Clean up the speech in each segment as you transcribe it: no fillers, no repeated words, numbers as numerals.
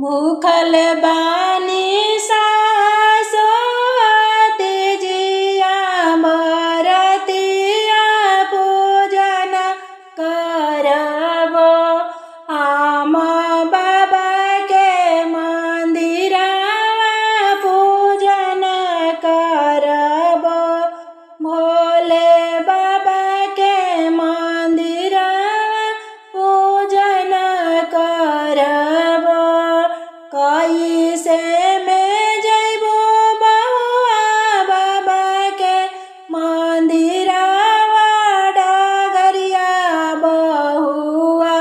भूखल बानी सासो तेजिया बरतिया पूजन करबो आम बाबा के मंदिरा पूजन करबो भोले बाबा के मंदिरा पूजन करबो कैसे में जइबो बहुआ बाबा के मंदिरवा डगरिया बहुआ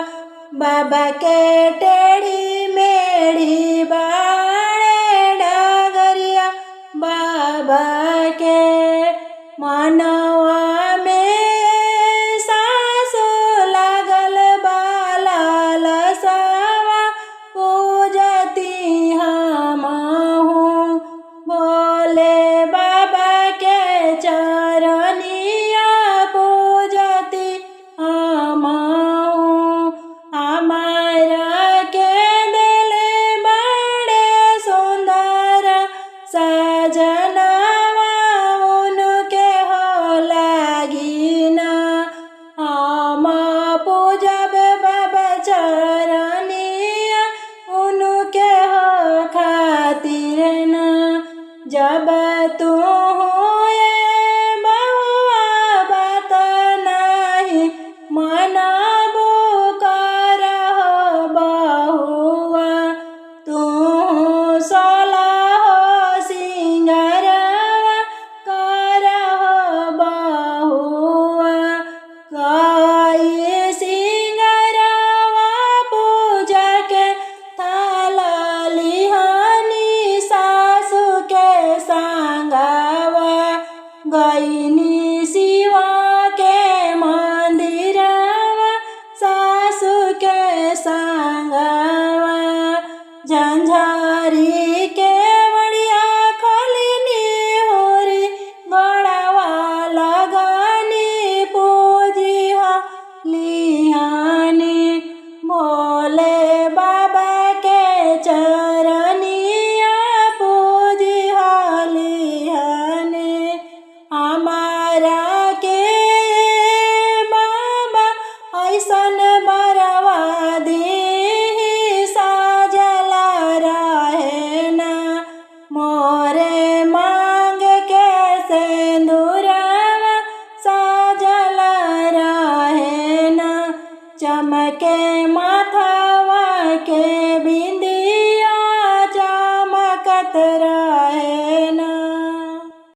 बाबा के टेढ़ी मेढ़ी बाड़े डगरिया बाबा के मनवा में सासु लागल बाला लसवा पूजती हमहु भोले बाबा के चरनिया पूजती हमहु हमारा के दिले बड़े सुंदर सजनवा उनके हो लागिना हम पूजब बाबा चरनिया उनके हो खातिर न जब तू बहुआ बात नहीं मनबो करहो बहुआ तू सोलह सिंगरवा करहो बहुआ कई सिंगरवा पूजा के थाला लिहानी सासु के संगवा गईनी शिवा के मंदिरवा सासु के संगवा झंझारी के बढ़िया खोलिनी होरी गड़वा लगानी पूजिया लिहानी भोले बाबा के चरनिया पूजिया लिहानी हमारा के बाबा ऐसन बरवा दी साजला रहे ना मोरे मांग के सिंदूरवा साजला रहे ना चमके माथवा के बिंदिया चमकत रहे